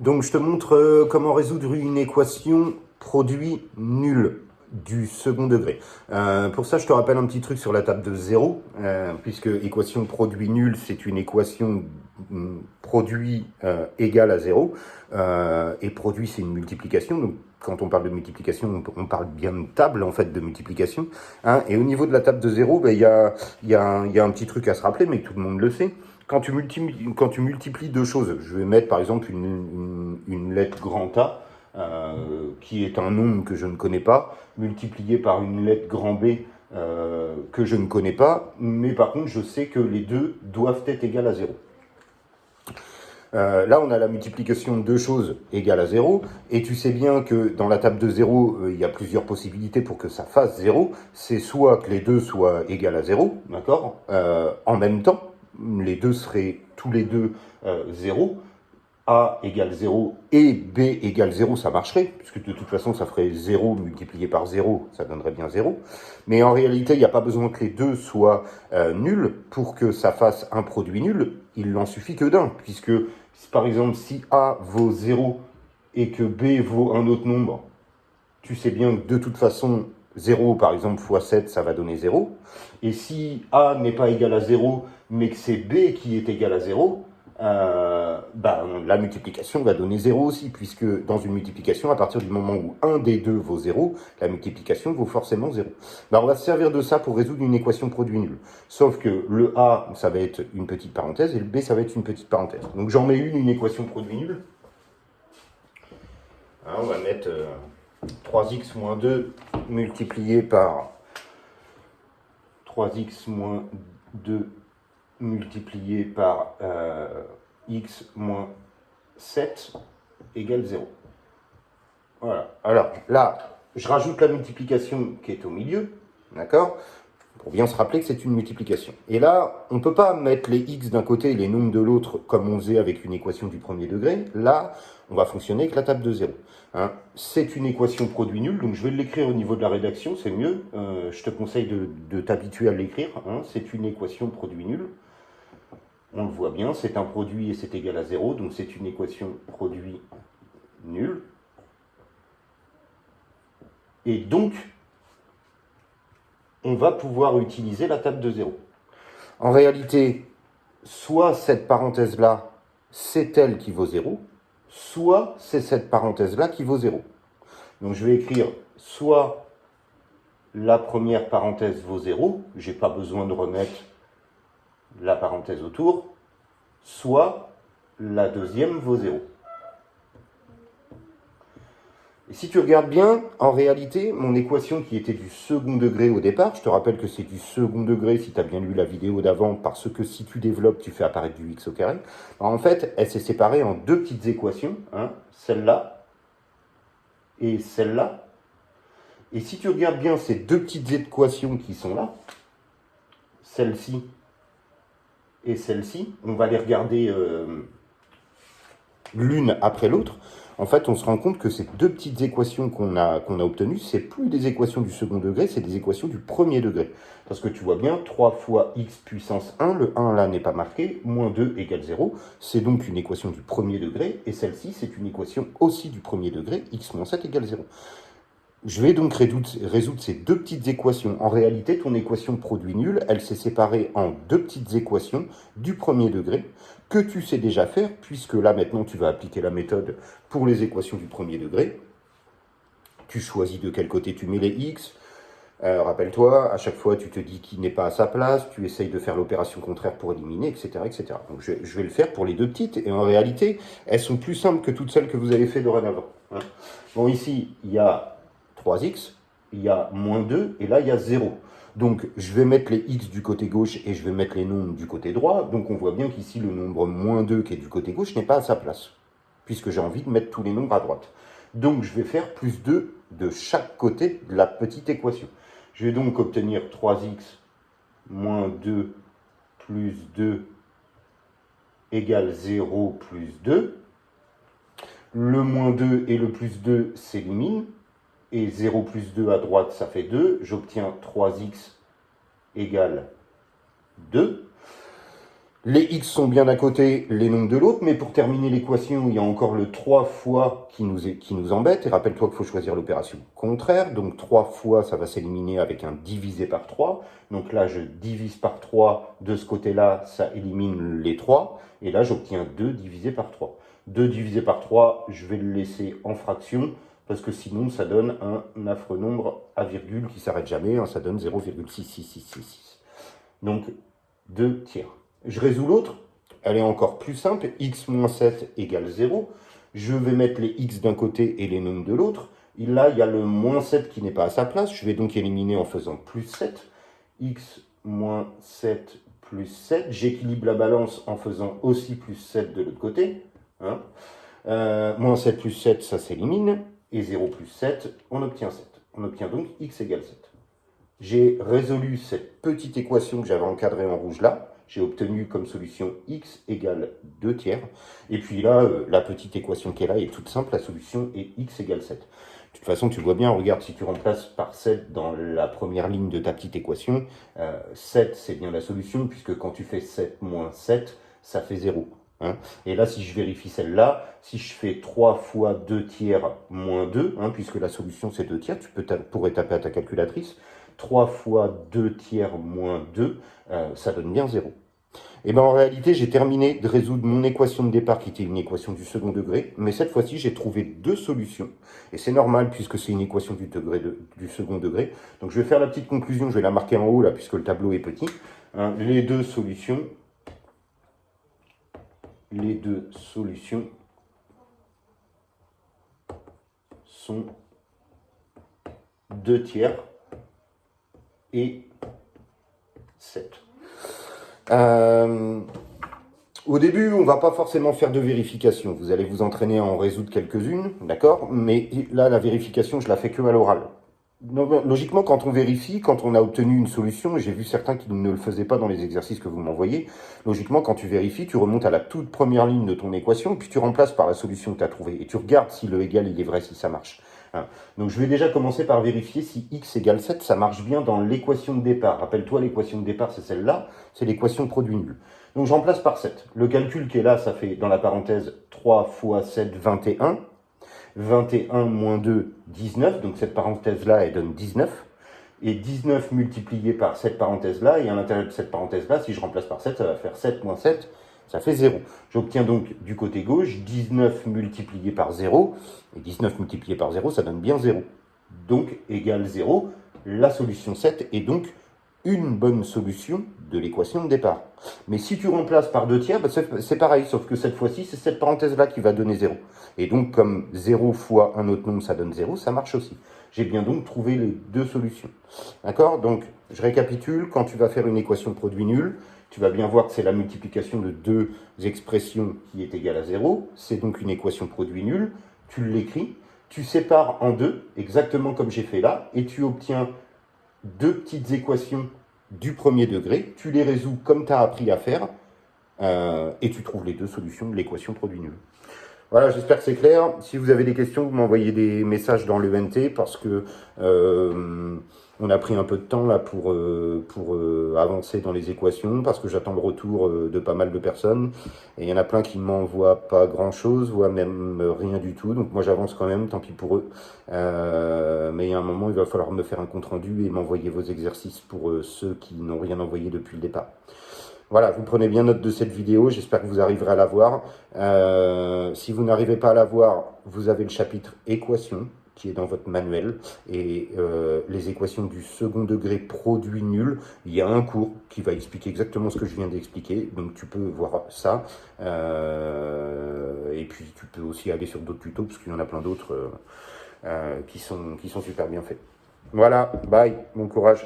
Donc je te montre comment résoudre une équation produit nul du second degré. Pour ça, je te rappelle un petit truc sur la table de 0, puisque équation produit nul, c'est une équation produit égal à 0, et produit, c'est une multiplication. Donc quand on parle de multiplication, on parle bien de table, en fait, de multiplication. Hein, et au niveau de la table de 0, ben, y a un petit truc à se rappeler, mais tout le monde le sait. Quand tu multiplies deux choses, je vais mettre par exemple une lettre grand A, qui est un nombre que je ne connais pas, multiplié par une lettre grand B que je ne connais pas, mais par contre je sais que les deux doivent être égales à 0. Là, on a la multiplication de deux choses égales à 0, et tu sais bien que dans la table de 0, il y a plusieurs possibilités pour que ça fasse 0. C'est soit que les deux soient égales à 0, d'accord, en même temps, les deux seraient tous les deux 0, A égale 0 et B égale 0, ça marcherait, puisque de toute façon, ça ferait 0 multiplié par 0, ça donnerait bien 0. Mais en réalité, il n'y a pas besoin que les deux soient nuls pour que ça fasse un produit nul. Il n'en suffit que d'un, puisque par exemple, si A vaut 0 et que B vaut un autre nombre, tu sais bien que de toute façon, 0 par exemple fois 7, ça va donner 0. Et si A n'est pas égal à 0, mais que c'est B qui est égal à 0, la multiplication va donner 0 aussi, puisque dans une multiplication, à partir du moment où un des deux vaut 0, la multiplication vaut forcément 0. On va se servir de ça pour résoudre une équation produit nul. Sauf que le A, ça va être une petite parenthèse, et le B, ça va être une petite parenthèse. Donc j'en mets une équation produit nul. On va mettre 3x moins 2 multiplié par 3x moins 2 multiplié par x moins 7 égale 0. Voilà. Alors là, je rajoute la multiplication qui est au milieu, d'accord, pour bien se rappeler que c'est une multiplication. Et là, on ne peut pas mettre les x d'un côté et les nombres de l'autre comme on faisait avec une équation du premier degré. Là, on va fonctionner avec la table de 0. Hein. C'est une équation produit nul, donc je vais l'écrire au niveau de la rédaction, c'est mieux. Je te conseille de t'habituer à l'écrire. Hein. C'est une équation produit nul. On le voit bien, c'est un produit et c'est égal à 0, donc c'est une équation produit nul. Et donc, on va pouvoir utiliser la table de 0. En réalité, soit cette parenthèse-là, c'est elle qui vaut 0, soit c'est cette parenthèse-là qui vaut 0. Donc je vais écrire soit la première parenthèse vaut 0, je n'ai pas besoin de remettre la parenthèse autour, soit la deuxième vaut 0. Et si tu regardes bien, en réalité, mon équation qui était du second degré au départ, je te rappelle que c'est du second degré si tu as bien lu la vidéo d'avant, parce que si tu développes, tu fais apparaître du x au carré. Alors en fait, elle s'est séparée en deux petites équations, hein, celle-là et celle-là. Et si tu regardes bien ces deux petites équations qui sont là, celle-ci et celle-ci, on va les regarder l'une après l'autre. En fait, on se rend compte que ces deux petites équations qu'on a obtenues, c'est plus des équations du second degré, c'est des équations du premier degré. Parce que tu vois bien, 3 fois x puissance 1, le 1 là n'est pas marqué, moins 2 égale 0. C'est donc une équation du premier degré, et celle-ci, c'est une équation aussi du premier degré, x moins 7 égale 0. Je vais donc résoudre ces deux petites équations. En réalité, ton équation produit nul, elle s'est séparée en deux petites équations du premier degré que tu sais déjà faire, puisque là maintenant tu vas appliquer la méthode pour les équations du premier degré. Tu choisis de quel côté tu mets les x. Rappelle-toi, à chaque fois tu te dis qu'il n'est pas à sa place, tu essayes de faire l'opération contraire pour éliminer, etc. etc. Donc je vais le faire pour les deux petites, et en réalité, elles sont plus simples que toutes celles que vous avez fait dorénavant. Hein. Bon, ici, il y a 3x, il y a moins 2, et là, il y a 0. Donc, je vais mettre les x du côté gauche et je vais mettre les nombres du côté droit. Donc, on voit bien qu'ici, le nombre moins 2 qui est du côté gauche n'est pas à sa place, puisque j'ai envie de mettre tous les nombres à droite. Donc, je vais faire plus 2 de chaque côté de la petite équation. Je vais donc obtenir 3x moins 2 plus 2 égale 0 plus 2. Le moins 2 et le plus 2 s'éliminent. Et 0 plus 2 à droite, ça fait 2. J'obtiens 3x égale 2. Les x sont bien d'un côté, les nombres de l'autre, mais pour terminer l'équation, il y a encore le 3 fois qui nous embête. Et rappelle-toi qu'il faut choisir l'opération contraire. Donc 3 fois, ça va s'éliminer avec un divisé par 3. Donc là, je divise par 3 de ce côté-là, ça élimine les 3. Et là, j'obtiens 2 divisé par 3. 2 divisé par 3, je vais le laisser en fraction, parce que sinon, ça donne un affreux nombre à virgule qui ne s'arrête jamais. Ça donne 0,66666. Donc 2 tiers. Je résous l'autre, elle est encore plus simple, x moins 7 égale 0. Je vais mettre les x d'un côté et les nombres de l'autre. Là, il y a le moins 7 qui n'est pas à sa place. Je vais donc éliminer en faisant plus 7. X moins 7 plus 7. J'équilibre la balance en faisant aussi plus 7 de l'autre côté. Hein. Moins 7 plus 7, ça s'élimine. Et 0 plus 7, on obtient 7. On obtient donc x égale 7. J'ai résolu cette petite équation que j'avais encadrée en rouge là. J'ai obtenu comme solution x égale 2 tiers. Et puis là, la petite équation qui est là est toute simple. La solution est x égale 7. De toute façon, tu vois bien, regarde, si tu remplaces par 7 dans la première ligne de ta petite équation, 7, c'est bien la solution, puisque quand tu fais 7 moins 7, ça fait 0. Hein. Et là, si je vérifie celle-là, si je fais 3 fois 2 tiers moins 2, puisque la solution c'est 2 tiers, tu pourrais taper à ta calculatrice, 3 fois 2 tiers moins 2, ça donne bien 0. Et bien en réalité, j'ai terminé de résoudre mon équation de départ qui était une équation du second degré, mais cette fois-ci, j'ai trouvé 2 solutions. Et c'est normal puisque c'est une équation du second degré. Donc je vais faire la petite conclusion, je vais la marquer en haut là puisque le tableau est petit. Les deux solutions sont 2 tiers et 7. Au début, on ne va pas forcément faire de vérification. Vous allez vous entraîner à en résoudre quelques-unes, d'accord? Mais là, la vérification, je la fais que à l'oral. Logiquement, quand on vérifie, quand on a obtenu une solution, et j'ai vu certains qui ne le faisaient pas dans les exercices que vous m'envoyez, logiquement, quand tu vérifies, tu remontes à la toute première ligne de ton équation, puis tu remplaces par la solution que tu as trouvée, et tu regardes si le égal, il est vrai, si ça marche. Donc je vais déjà commencer par vérifier si x égale 7, ça marche bien dans l'équation de départ. Rappelle-toi, l'équation de départ, c'est celle-là, c'est l'équation produit nul. Donc je remplace par 7. Le calcul qui est là, ça fait, dans la parenthèse, 3 fois 7, 21. 21 moins 2, 19. Donc cette parenthèse-là, elle donne 19. Et 19 multiplié par cette parenthèse-là, et à l'intérieur de cette parenthèse-là, si je remplace par 7, ça va faire 7 moins 7, ça fait 0. J'obtiens donc du côté gauche 19 multiplié par 0, et 19 multiplié par 0, ça donne bien 0. Donc égale 0, la solution 7 est donc une bonne solution de l'équation de départ. Mais si tu remplaces par 2 tiers, c'est pareil, sauf que cette fois-ci, c'est cette parenthèse-là qui va donner 0. Et donc, comme 0 fois un autre nombre, ça donne 0, ça marche aussi. J'ai bien donc trouvé les deux solutions. D'accord? Donc, je récapitule, quand tu vas faire une équation de produit nul, tu vas bien voir que c'est la multiplication de deux expressions qui est égale à 0. C'est donc une équation de produit nul. Tu l'écris, tu sépares en deux, exactement comme j'ai fait là, et tu obtiens deux petites équations du premier degré, tu les résous comme tu as appris à faire, et tu trouves les deux solutions de l'équation produit nul. Voilà, j'espère que c'est clair. Si vous avez des questions, vous m'envoyez des messages dans l'ENT, parce que on a pris un peu de temps là pour avancer dans les équations, parce que j'attends le retour de pas mal de personnes. Et il y en a plein qui ne m'envoient pas grand-chose, voire même rien du tout. Donc moi j'avance quand même, tant pis pour eux. Mais il y a un moment, il va falloir me faire un compte-rendu et m'envoyer vos exercices pour ceux qui n'ont rien envoyé depuis le départ. Voilà, vous prenez bien note de cette vidéo, j'espère que vous arriverez à la voir. Si vous n'arrivez pas à la voir, vous avez le chapitre équations qui est dans votre manuel, et les équations du second degré produit nul. Il y a un cours qui va expliquer exactement ce que je viens d'expliquer, donc tu peux voir ça. Et puis tu peux aussi aller sur d'autres tutos, parce qu'il y en a plein d'autres qui sont super bien faits. Voilà, bye, bon courage.